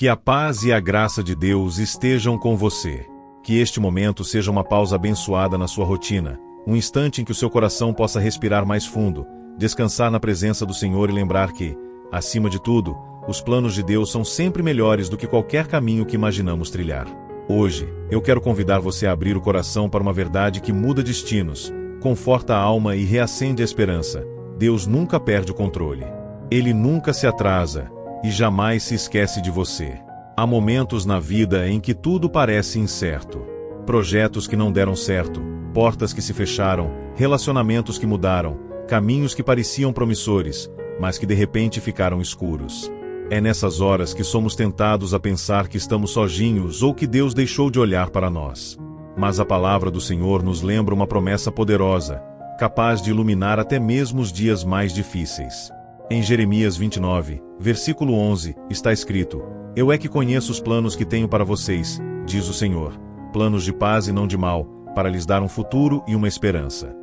Que a paz e a graça de Deus estejam com você. Que este momento seja uma pausa abençoada na sua rotina, um instante em que o seu coração possa respirar mais fundo, descansar na presença do Senhor e lembrar que, acima de tudo, os planos de Deus são sempre melhores do que qualquer caminho que imaginamos trilhar. Hoje, eu quero convidar você a abrir o coração para uma verdade que muda destinos, conforta a alma e reacende a esperança. Deus nunca perde o controle. Ele nunca se atrasa e jamais se esquece de você. Há momentos na vida em que tudo parece incerto. Projetos que não deram certo, portas que se fecharam, relacionamentos que mudaram, caminhos que pareciam promissores, mas que de repente ficaram escuros. É nessas horas que somos tentados a pensar que estamos sozinhos ou que Deus deixou de olhar para nós. Mas a palavra do Senhor nos lembra uma promessa poderosa, capaz de iluminar até mesmo os dias mais difíceis. Em Jeremias 29, versículo 11, está escrito: Eu é que conheço os planos que tenho para vocês, diz o Senhor, planos de paz e não de mal, para lhes dar um futuro e uma esperança.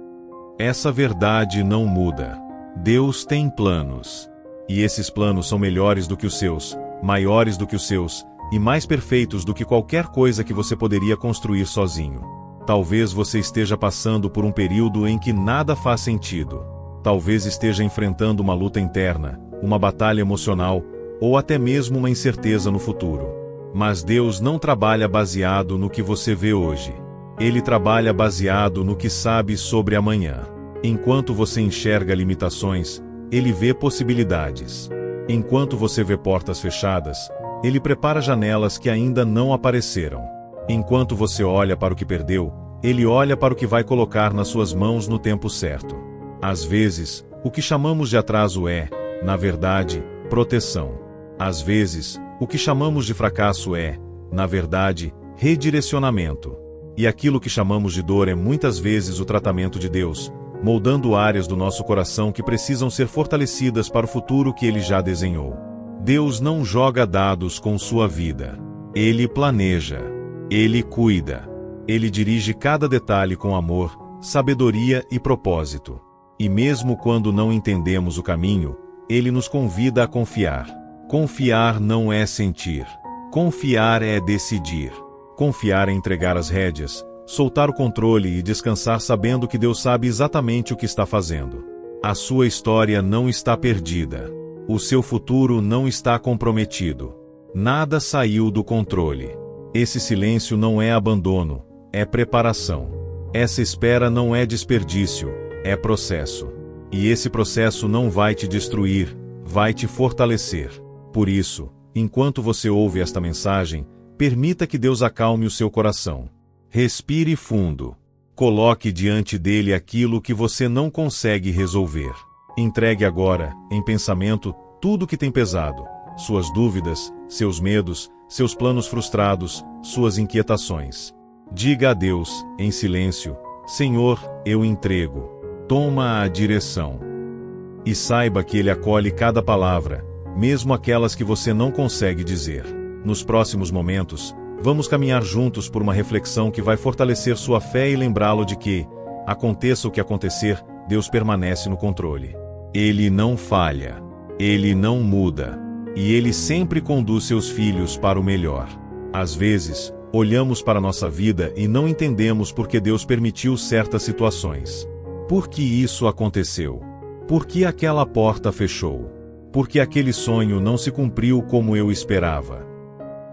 Essa verdade não muda. Deus tem planos. E esses planos são melhores do que os seus, maiores do que os seus, e mais perfeitos do que qualquer coisa que você poderia construir sozinho. Talvez você esteja passando por um período em que nada faz sentido. Talvez esteja enfrentando uma luta interna, uma batalha emocional, ou até mesmo uma incerteza no futuro. Mas Deus não trabalha baseado no que você vê hoje. Ele trabalha baseado no que sabe sobre amanhã. Enquanto você enxerga limitações, Ele vê possibilidades. Enquanto você vê portas fechadas, Ele prepara janelas que ainda não apareceram. Enquanto você olha para o que perdeu, Ele olha para o que vai colocar nas suas mãos no tempo certo. Às vezes, o que chamamos de atraso é, na verdade, proteção. Às vezes, o que chamamos de fracasso é, na verdade, redirecionamento. E aquilo que chamamos de dor é muitas vezes o tratamento de Deus, moldando áreas do nosso coração que precisam ser fortalecidas para o futuro que Ele já desenhou. Deus não joga dados com sua vida. Ele planeja. Ele cuida. Ele dirige cada detalhe com amor, sabedoria e propósito. E mesmo quando não entendemos o caminho, Ele nos convida a confiar. Confiar não é sentir. Confiar é decidir. Confiar é entregar as rédeas, soltar o controle e descansar sabendo que Deus sabe exatamente o que está fazendo. A sua história não está perdida. O seu futuro não está comprometido. Nada saiu do controle. Esse silêncio não é abandono, é preparação. Essa espera não é desperdício, é processo. E esse processo não vai te destruir, vai te fortalecer. Por isso, enquanto você ouve esta mensagem, permita que Deus acalme o seu coração. Respire fundo. Coloque diante dele aquilo que você não consegue resolver. Entregue agora, em pensamento, tudo que tem pesado: suas dúvidas, seus medos, seus planos frustrados, suas inquietações. Diga a Deus, em silêncio: Senhor, eu entrego. Toma a direção. E saiba que Ele acolhe cada palavra, mesmo aquelas que você não consegue dizer. Nos próximos momentos, vamos caminhar juntos por uma reflexão que vai fortalecer sua fé e lembrá-lo de que, aconteça o que acontecer, Deus permanece no controle. Ele não falha. Ele não muda. E Ele sempre conduz seus filhos para o melhor. Às vezes, olhamos para nossa vida e não entendemos por que Deus permitiu certas situações. Por que isso aconteceu? Por que aquela porta fechou? Por que aquele sonho não se cumpriu como eu esperava?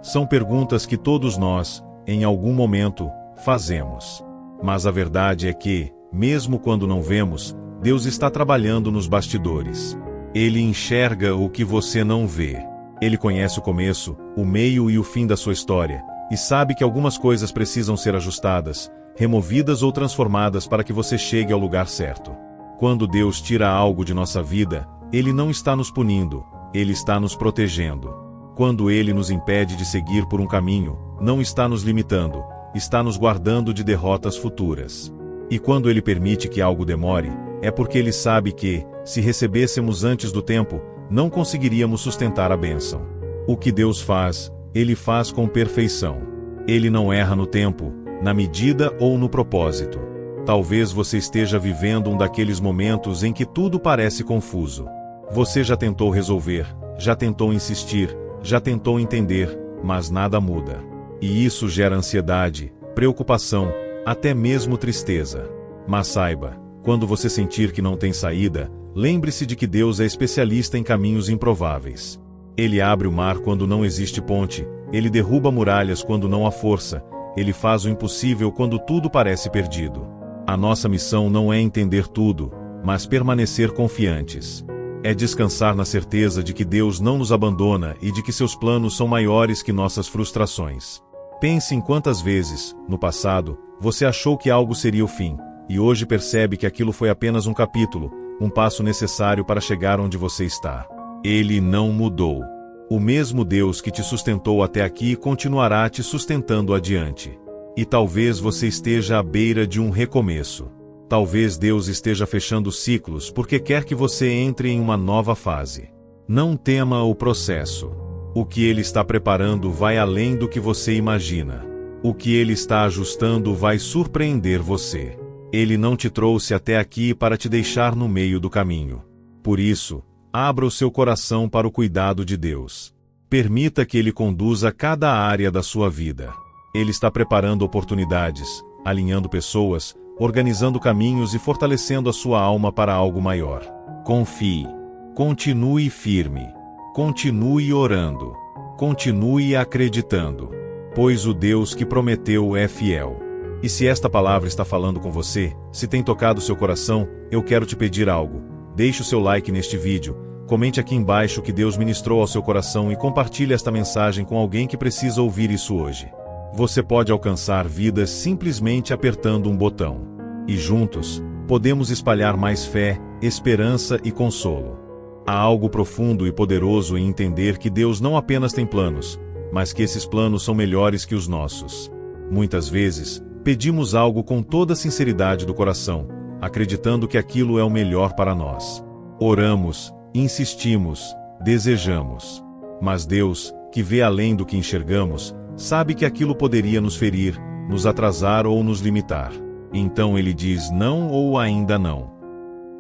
São perguntas que todos nós, em algum momento, fazemos. Mas a verdade é que, mesmo quando não vemos, Deus está trabalhando nos bastidores. Ele enxerga o que você não vê. Ele conhece o começo, o meio e o fim da sua história, e sabe que algumas coisas precisam ser ajustadas, removidas ou transformadas para que você chegue ao lugar certo. Quando Deus tira algo de nossa vida, Ele não está nos punindo, Ele está nos protegendo. Quando Ele nos impede de seguir por um caminho, não está nos limitando, está nos guardando de derrotas futuras. E quando Ele permite que algo demore, é porque Ele sabe que, se recebêssemos antes do tempo, não conseguiríamos sustentar a bênção. O que Deus faz, Ele faz com perfeição. Ele não erra no tempo, na medida ou no propósito. Talvez você esteja vivendo um daqueles momentos em que tudo parece confuso. Você já tentou resolver, já tentou insistir, já tentou entender, mas nada muda. E isso gera ansiedade, preocupação, até mesmo tristeza. Mas saiba, quando você sentir que não tem saída, lembre-se de que Deus é especialista em caminhos improváveis. Ele abre o mar quando não existe ponte, ele derruba muralhas quando não há força, ele faz o impossível quando tudo parece perdido. A nossa missão não é entender tudo, mas permanecer confiantes. É descansar na certeza de que Deus não nos abandona e de que seus planos são maiores que nossas frustrações. Pense em quantas vezes, no passado, você achou que algo seria o fim, e hoje percebe que aquilo foi apenas um capítulo, um passo necessário para chegar onde você está. Ele não mudou. O mesmo Deus que te sustentou até aqui continuará te sustentando adiante. E talvez você esteja à beira de um recomeço. Talvez Deus esteja fechando ciclos porque quer que você entre em uma nova fase. Não tema o processo. O que Ele está preparando vai além do que você imagina. O que Ele está ajustando vai surpreender você. Ele não te trouxe até aqui para te deixar no meio do caminho. Por isso, abra o seu coração para o cuidado de Deus. Permita que Ele conduza cada área da sua vida. Ele está preparando oportunidades, alinhando pessoas, organizando caminhos e fortalecendo a sua alma para algo maior. Confie. Continue firme. Continue orando. Continue acreditando. Pois o Deus que prometeu é fiel. E se esta palavra está falando com você, se tem tocado seu coração, eu quero te pedir algo. Deixe o seu like neste vídeo, comente aqui embaixo o que Deus ministrou ao seu coração e compartilhe esta mensagem com alguém que precisa ouvir isso hoje. Você pode alcançar vidas simplesmente apertando um botão. E juntos, podemos espalhar mais fé, esperança e consolo. Há algo profundo e poderoso em entender que Deus não apenas tem planos, mas que esses planos são melhores que os nossos. Muitas vezes, pedimos algo com toda a sinceridade do coração, acreditando que aquilo é o melhor para nós. Oramos, insistimos, desejamos. Mas Deus, que vê além do que enxergamos, sabe que aquilo poderia nos ferir, nos atrasar ou nos limitar. Então Ele diz não ou ainda não.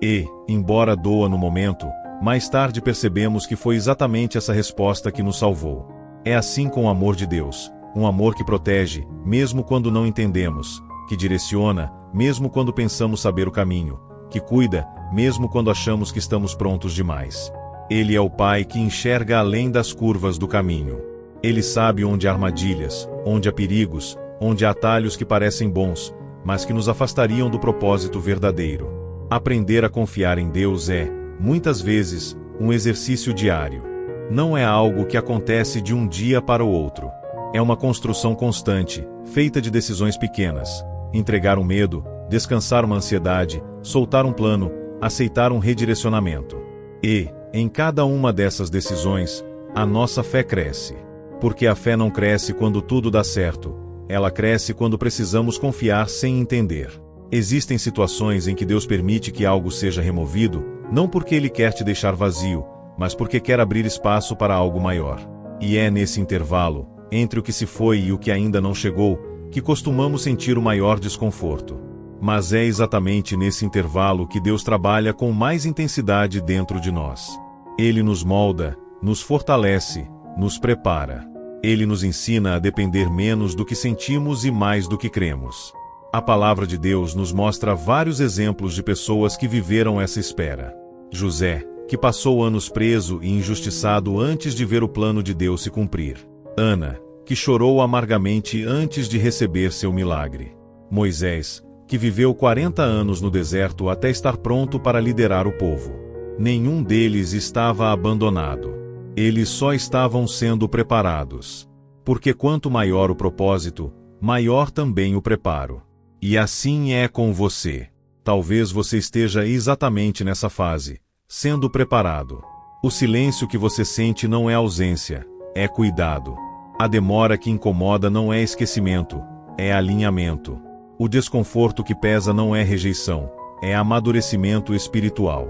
E, embora doa no momento, mais tarde percebemos que foi exatamente essa resposta que nos salvou. É assim com o amor de Deus, um amor que protege, mesmo quando não entendemos, que direciona, mesmo quando pensamos saber o caminho, que cuida, mesmo quando achamos que estamos prontos demais. Ele é o Pai que enxerga além das curvas do caminho. Ele sabe onde há armadilhas, onde há perigos, onde há atalhos que parecem bons, mas que nos afastariam do propósito verdadeiro. Aprender a confiar em Deus é, muitas vezes, um exercício diário. Não é algo que acontece de um dia para o outro. É uma construção constante, feita de decisões pequenas. Entregar um medo, descansar uma ansiedade, soltar um plano, aceitar um redirecionamento. E, em cada uma dessas decisões, a nossa fé cresce. Porque a fé não cresce quando tudo dá certo. Ela cresce quando precisamos confiar sem entender. Existem situações em que Deus permite que algo seja removido, não porque Ele quer te deixar vazio, mas porque quer abrir espaço para algo maior. E é nesse intervalo, entre o que se foi e o que ainda não chegou, que costumamos sentir o maior desconforto. Mas é exatamente nesse intervalo que Deus trabalha com mais intensidade dentro de nós. Ele nos molda, nos fortalece, nos prepara. Ele nos ensina a depender menos do que sentimos e mais do que cremos. A palavra de Deus nos mostra vários exemplos de pessoas que viveram essa espera. José, que passou anos preso e injustiçado antes de ver o plano de Deus se cumprir. Ana, que chorou amargamente antes de receber seu milagre. Moisés, que viveu 40 anos no deserto até estar pronto para liderar o povo. Nenhum deles estava abandonado. Eles só estavam sendo preparados. Porque quanto maior o propósito, maior também o preparo. E assim é com você. Talvez você esteja exatamente nessa fase, sendo preparado. O silêncio que você sente não é ausência, é cuidado. A demora que incomoda não é esquecimento, é alinhamento. O desconforto que pesa não é rejeição, é amadurecimento espiritual.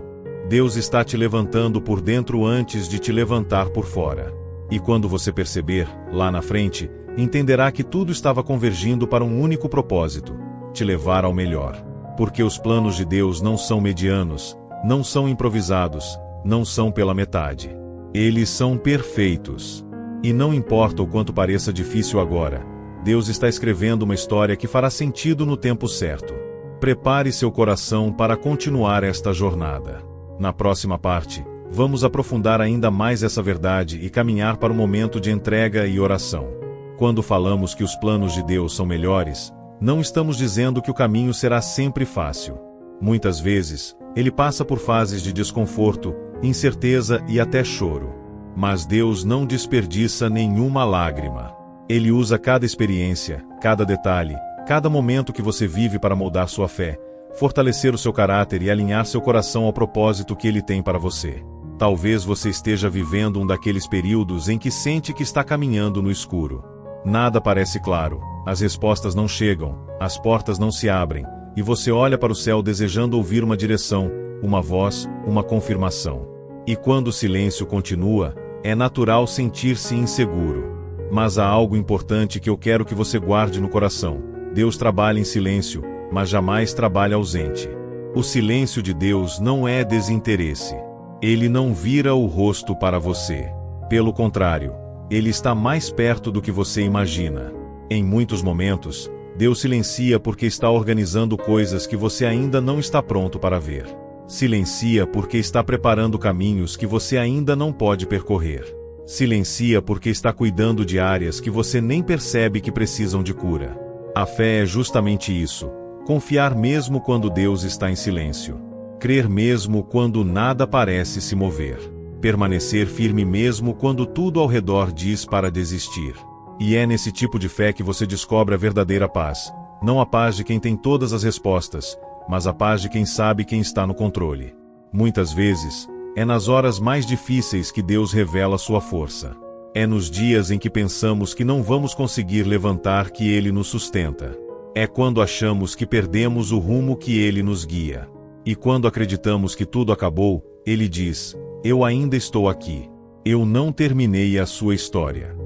Deus está te levantando por dentro antes de te levantar por fora. E quando você perceber, lá na frente, entenderá que tudo estava convergindo para um único propósito: te levar ao melhor. Porque os planos de Deus não são medianos, não são improvisados, não são pela metade. Eles são perfeitos. E não importa o quanto pareça difícil agora, Deus está escrevendo uma história que fará sentido no tempo certo. Prepare seu coração para continuar esta jornada. Na próxima parte, vamos aprofundar ainda mais essa verdade e caminhar para um momento de entrega e oração. Quando falamos que os planos de Deus são melhores, não estamos dizendo que o caminho será sempre fácil. Muitas vezes, ele passa por fases de desconforto, incerteza e até choro. Mas Deus não desperdiça nenhuma lágrima. Ele usa cada experiência, cada detalhe, cada momento que você vive para moldar sua fé, fortalecer o seu caráter e alinhar seu coração ao propósito que ele tem para você. Talvez você esteja vivendo um daqueles períodos em que sente que está caminhando no escuro. Nada parece claro, as respostas não chegam, as portas não se abrem, e você olha para o céu desejando ouvir uma direção, uma voz, uma confirmação. E quando o silêncio continua, é natural sentir-se inseguro. Mas há algo importante que eu quero que você guarde no coração. Deus trabalha em silêncio, mas jamais trabalha ausente. O silêncio de Deus não é desinteresse. Ele não vira o rosto para você. Pelo contrário, ele está mais perto do que você imagina. Em muitos momentos, Deus silencia porque está organizando coisas que você ainda não está pronto para ver. Silencia porque está preparando caminhos que você ainda não pode percorrer. Silencia porque está cuidando de áreas que você nem percebe que precisam de cura. A fé é justamente isso: confiar mesmo quando Deus está em silêncio. Crer mesmo quando nada parece se mover. Permanecer firme mesmo quando tudo ao redor diz para desistir. E é nesse tipo de fé que você descobre a verdadeira paz. Não a paz de quem tem todas as respostas, mas a paz de quem sabe quem está no controle. Muitas vezes, é nas horas mais difíceis que Deus revela sua força. É nos dias em que pensamos que não vamos conseguir levantar que Ele nos sustenta. É quando achamos que perdemos o rumo que Ele nos guia. E quando acreditamos que tudo acabou, Ele diz: eu ainda estou aqui. Eu não terminei a sua história.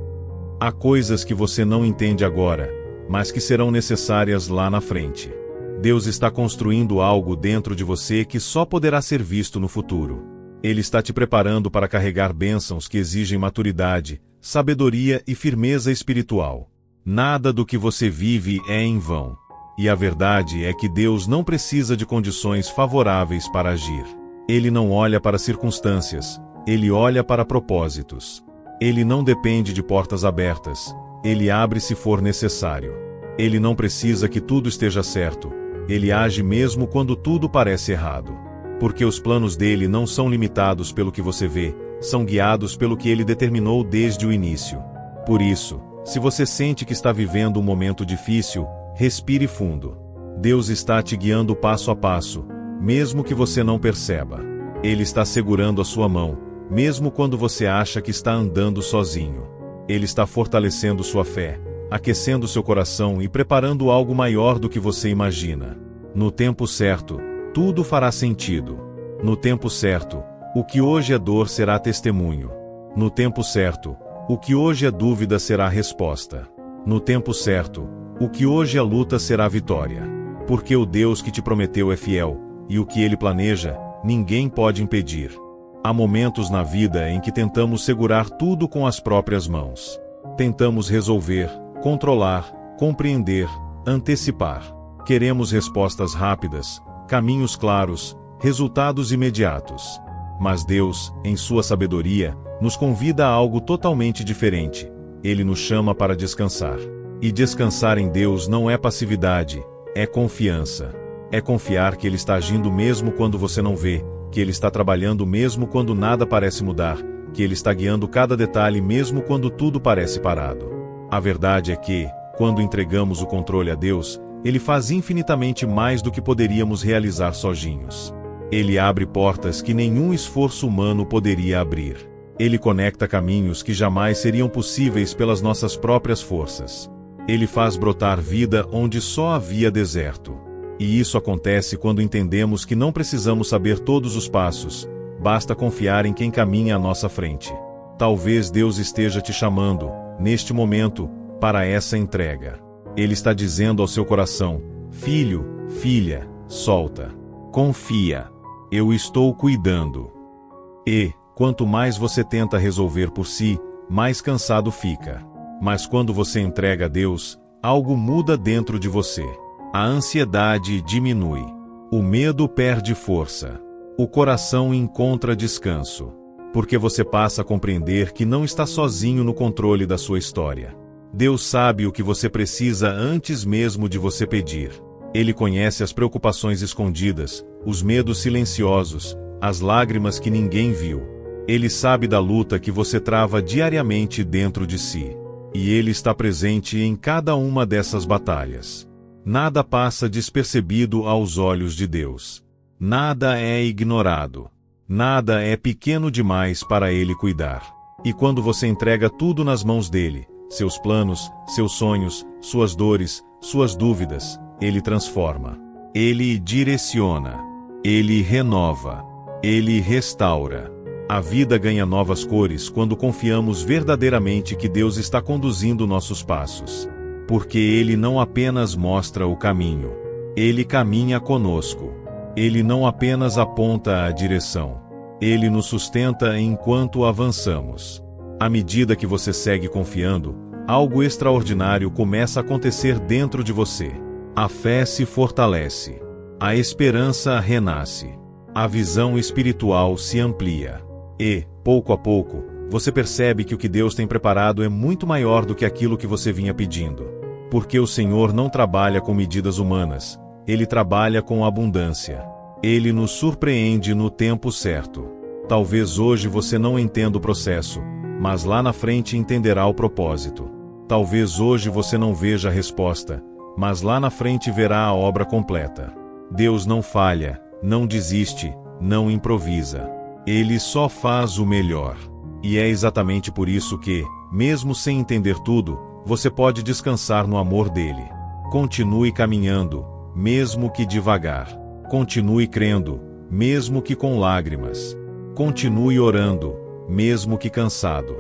Há coisas que você não entende agora, mas que serão necessárias lá na frente. Deus está construindo algo dentro de você que só poderá ser visto no futuro. Ele está te preparando para carregar bênçãos que exigem maturidade, sabedoria e firmeza espiritual. Nada do que você vive é em vão. E a verdade é que Deus não precisa de condições favoráveis para agir. Ele não olha para circunstâncias, ele olha para propósitos. Ele não depende de portas abertas, ele abre se for necessário. Ele não precisa que tudo esteja certo, ele age mesmo quando tudo parece errado. Porque os planos dele não são limitados pelo que você vê, são guiados pelo que ele determinou desde o início. Por isso, se você sente que está vivendo um momento difícil, respire fundo. Deus está te guiando passo a passo, mesmo que você não perceba. Ele está segurando a sua mão, mesmo quando você acha que está andando sozinho. Ele está fortalecendo sua fé, aquecendo seu coração e preparando algo maior do que você imagina. No tempo certo, tudo fará sentido. No tempo certo, o que hoje é dor será testemunho. No tempo certo, o que hoje é dúvida será resposta. No tempo certo, o que hoje é luta será vitória. Porque o Deus que te prometeu é fiel, e o que ele planeja, ninguém pode impedir. Há momentos na vida em que tentamos segurar tudo com as próprias mãos. Tentamos resolver, controlar, compreender, antecipar. Queremos respostas rápidas, caminhos claros, resultados imediatos. Mas Deus, em sua sabedoria, nos convida a algo totalmente diferente. Ele nos chama para descansar. E descansar em Deus não é passividade, é confiança. É confiar que Ele está agindo mesmo quando você não vê, que Ele está trabalhando mesmo quando nada parece mudar, que Ele está guiando cada detalhe mesmo quando tudo parece parado. A verdade é que, quando entregamos o controle a Deus, Ele faz infinitamente mais do que poderíamos realizar sozinhos. Ele abre portas que nenhum esforço humano poderia abrir. Ele conecta caminhos que jamais seriam possíveis pelas nossas próprias forças. Ele faz brotar vida onde só havia deserto. E isso acontece quando entendemos que não precisamos saber todos os passos, basta confiar em quem caminha à nossa frente. Talvez Deus esteja te chamando, neste momento, para essa entrega. Ele está dizendo ao seu coração: filho, filha, solta. Confia. Eu estou cuidando. E, quanto mais você tenta resolver por si, mais cansado fica. Mas quando você entrega a Deus, algo muda dentro de você. A ansiedade diminui. O medo perde força. O coração encontra descanso. Porque você passa a compreender que não está sozinho no controle da sua história. Deus sabe o que você precisa antes mesmo de você pedir. Ele conhece as preocupações escondidas, os medos silenciosos, as lágrimas que ninguém viu. Ele sabe da luta que você trava diariamente dentro de si. E Ele está presente em cada uma dessas batalhas. Nada passa despercebido aos olhos de Deus. Nada é ignorado. Nada é pequeno demais para Ele cuidar. E quando você entrega tudo nas mãos dele, seus planos, seus sonhos, suas dores, suas dúvidas, Ele transforma. Ele direciona. Ele renova. Ele restaura. A vida ganha novas cores quando confiamos verdadeiramente que Deus está conduzindo nossos passos. Porque Ele não apenas mostra o caminho. Ele caminha conosco. Ele não apenas aponta a direção. Ele nos sustenta enquanto avançamos. À medida que você segue confiando, algo extraordinário começa a acontecer dentro de você. A fé se fortalece. A esperança renasce. A visão espiritual se amplia. E, pouco a pouco, você percebe que o que Deus tem preparado é muito maior do que aquilo que você vinha pedindo. Porque o Senhor não trabalha com medidas humanas. Ele trabalha com abundância. Ele nos surpreende no tempo certo. Talvez hoje você não entenda o processo, mas lá na frente entenderá o propósito. Talvez hoje você não veja a resposta, mas lá na frente verá a obra completa. Deus não falha, não desiste, não improvisa. Ele só faz o melhor. E é exatamente por isso que, mesmo sem entender tudo, você pode descansar no amor dele. Continue caminhando, mesmo que devagar. Continue crendo, mesmo que com lágrimas. Continue orando, mesmo que cansado.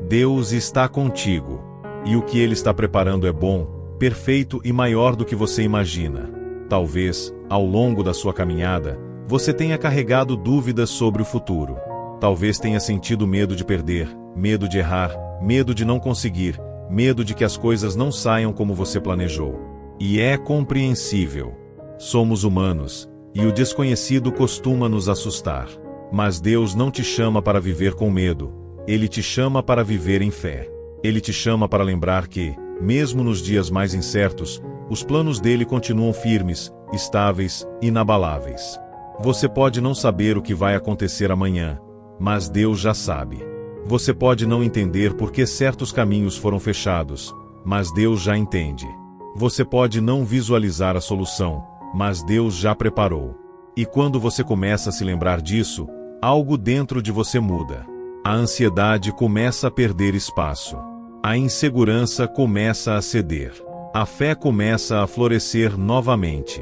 Deus está contigo. E o que Ele está preparando é bom, perfeito e maior do que você imagina. Talvez, ao longo da sua caminhada, você tenha carregado dúvidas sobre o futuro. Talvez tenha sentido medo de perder, medo de errar, medo de não conseguir, medo de que as coisas não saiam como você planejou. E é compreensível. Somos humanos, e o desconhecido costuma nos assustar. Mas Deus não te chama para viver com medo. Ele te chama para viver em fé. Ele te chama para lembrar que, mesmo nos dias mais incertos, os planos dele continuam firmes, estáveis, inabaláveis. Você pode não saber o que vai acontecer amanhã, mas Deus já sabe. Você pode não entender por que certos caminhos foram fechados, mas Deus já entende. Você pode não visualizar a solução, mas Deus já preparou. E quando você começa a se lembrar disso, algo dentro de você muda. A ansiedade começa a perder espaço. A insegurança começa a ceder. A fé começa a florescer novamente.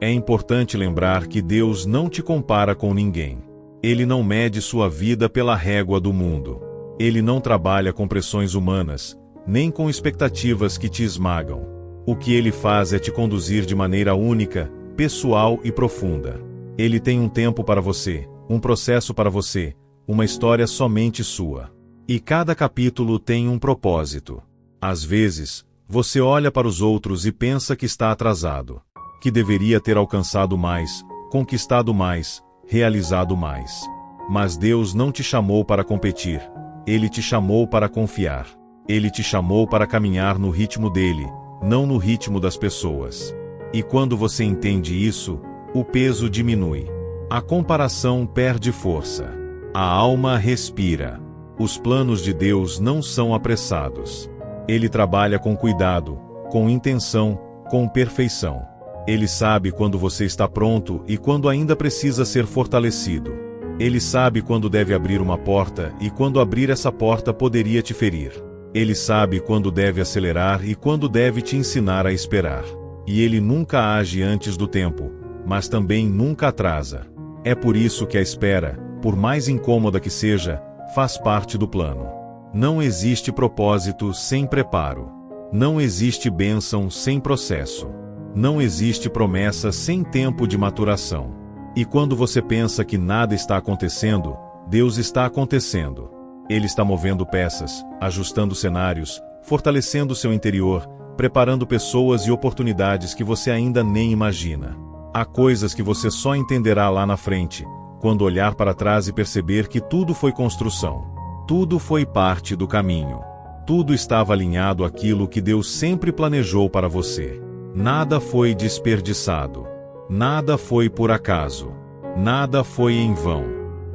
É importante lembrar que Deus não te compara com ninguém. Ele não mede sua vida pela régua do mundo. Ele não trabalha com pressões humanas, nem com expectativas que te esmagam. O que ele faz é te conduzir de maneira única, pessoal e profunda. Ele tem um tempo para você, um processo para você, uma história somente sua. E cada capítulo tem um propósito. Às vezes, você olha para os outros e pensa que está atrasado, que deveria ter alcançado mais, conquistado mais, realizado mais. Mas Deus não te chamou para competir. Ele te chamou para confiar. Ele te chamou para caminhar no ritmo dele, não no ritmo das pessoas. E quando você entende isso, o peso diminui. A comparação perde força. A alma respira. Os planos de Deus não são apressados. Ele trabalha com cuidado, com intenção, com perfeição. Ele sabe quando você está pronto e quando ainda precisa ser fortalecido. Ele sabe quando deve abrir uma porta e quando abrir essa porta poderia te ferir. Ele sabe quando deve acelerar e quando deve te ensinar a esperar. E ele nunca age antes do tempo, mas também nunca atrasa. É por isso que a espera, por mais incômoda que seja, faz parte do plano. Não existe propósito sem preparo. Não existe bênção sem processo. Não existe promessa sem tempo de maturação. E quando você pensa que nada está acontecendo, Deus está acontecendo. Ele está movendo peças, ajustando cenários, fortalecendo seu interior, preparando pessoas e oportunidades que você ainda nem imagina. Há coisas que você só entenderá lá na frente, quando olhar para trás e perceber que tudo foi construção. Tudo foi parte do caminho. Tudo estava alinhado àquilo que Deus sempre planejou para você. Nada foi desperdiçado. Nada foi por acaso. Nada foi em vão.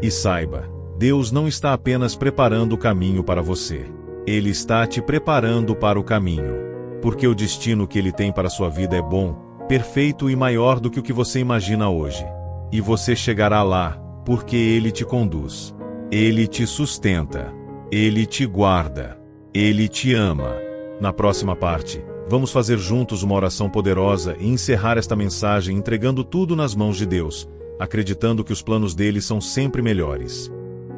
E saiba, Deus não está apenas preparando o caminho para você. Ele está te preparando para o caminho. Porque o destino que Ele tem para a sua vida é bom, perfeito e maior do que o que você imagina hoje. E você chegará lá, porque Ele te conduz. Ele te sustenta. Ele te guarda. Ele te ama. Na próxima parte, vamos fazer juntos uma oração poderosa e encerrar esta mensagem entregando tudo nas mãos de Deus, acreditando que os planos dele são sempre melhores.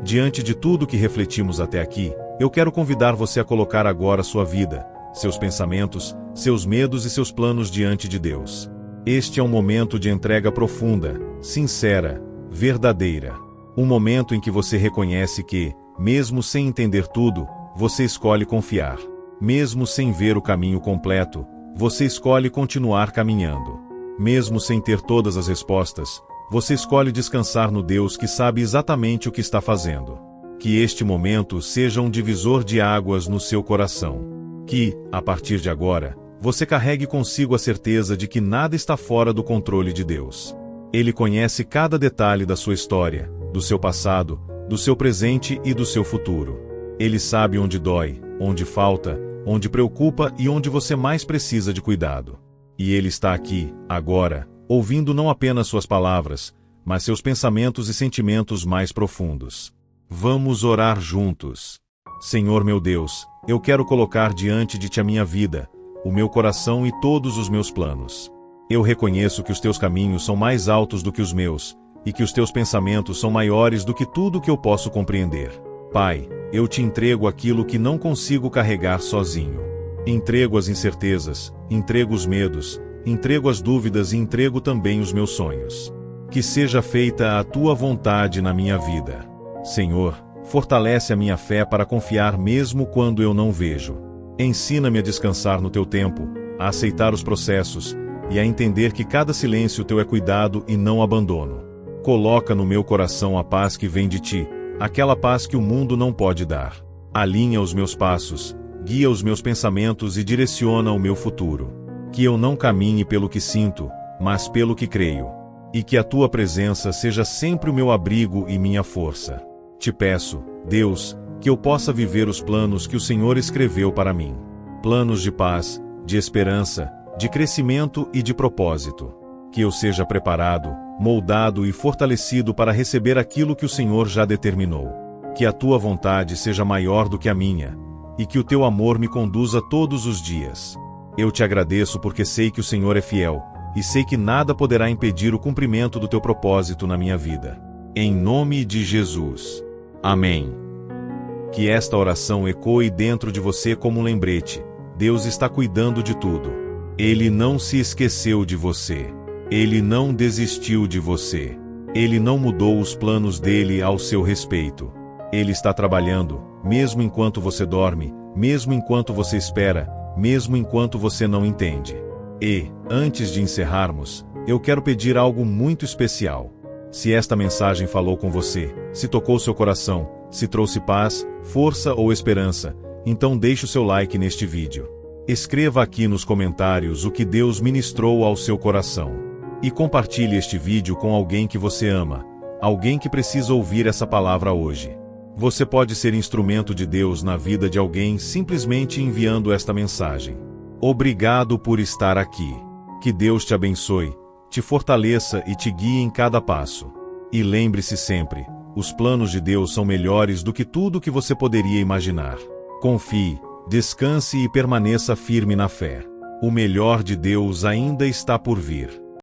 Diante de tudo que refletimos até aqui, eu quero convidar você a colocar agora sua vida, seus pensamentos, seus medos e seus planos diante de Deus. Este é um momento de entrega profunda, sincera, verdadeira. Um momento em que você reconhece que, mesmo sem entender tudo, você escolhe confiar. Mesmo sem ver o caminho completo, você escolhe continuar caminhando. Mesmo sem ter todas as respostas, você escolhe descansar no Deus que sabe exatamente o que está fazendo. Que este momento seja um divisor de águas no seu coração. Que, a partir de agora, você carregue consigo a certeza de que nada está fora do controle de Deus. Ele conhece cada detalhe da sua história, do seu passado, do seu presente e do seu futuro. Ele sabe onde dói, onde falta, onde preocupa e onde você mais precisa de cuidado. E Ele está aqui, agora, ouvindo não apenas suas palavras, mas seus pensamentos e sentimentos mais profundos. Vamos orar juntos. Senhor meu Deus, eu quero colocar diante de Ti a minha vida, o meu coração e todos os meus planos. Eu reconheço que os Teus caminhos são mais altos do que os meus, e que os Teus pensamentos são maiores do que tudo que eu posso compreender. Pai, eu Te entrego aquilo que não consigo carregar sozinho. Entrego as incertezas, entrego os medos, entrego as dúvidas e entrego também os meus sonhos. Que seja feita a Tua vontade na minha vida. Senhor, fortalece a minha fé para confiar mesmo quando eu não vejo. Ensina-me a descansar no Teu tempo, a aceitar os processos, e a entender que cada silêncio Teu é cuidado e não abandono. Coloca no meu coração a paz que vem de Ti, aquela paz que o mundo não pode dar. Alinha os meus passos, guia os meus pensamentos e direciona o meu futuro. Que eu não caminhe pelo que sinto, mas pelo que creio. E que a Tua presença seja sempre o meu abrigo e minha força. Te peço, Deus, que eu possa viver os planos que o Senhor escreveu para mim. Planos de paz, de esperança, de crescimento e de propósito. Que eu seja preparado, moldado e fortalecido para receber aquilo que o Senhor já determinou. Que a Tua vontade seja maior do que a minha, e que o Teu amor me conduza todos os dias. Eu Te agradeço porque sei que o Senhor é fiel, e sei que nada poderá impedir o cumprimento do Teu propósito na minha vida. Em nome de Jesus. Amém. Que esta oração ecoe dentro de você como um lembrete. Deus está cuidando de tudo. Ele não se esqueceu de você. Ele não desistiu de você. Ele não mudou os planos dele ao seu respeito. Ele está trabalhando, mesmo enquanto você dorme, mesmo enquanto você espera, mesmo enquanto você não entende. E, antes de encerrarmos, eu quero pedir algo muito especial. Se esta mensagem falou com você, se tocou seu coração, se trouxe paz, força ou esperança, então deixe o seu like neste vídeo. Escreva aqui nos comentários o que Deus ministrou ao seu coração. E compartilhe este vídeo com alguém que você ama, alguém que precisa ouvir essa palavra hoje. Você pode ser instrumento de Deus na vida de alguém simplesmente enviando esta mensagem. Obrigado por estar aqui. Que Deus te abençoe, te fortaleça e te guie em cada passo. E lembre-se sempre, os planos de Deus são melhores do que tudo que você poderia imaginar. Confie, descanse e permaneça firme na fé. O melhor de Deus ainda está por vir.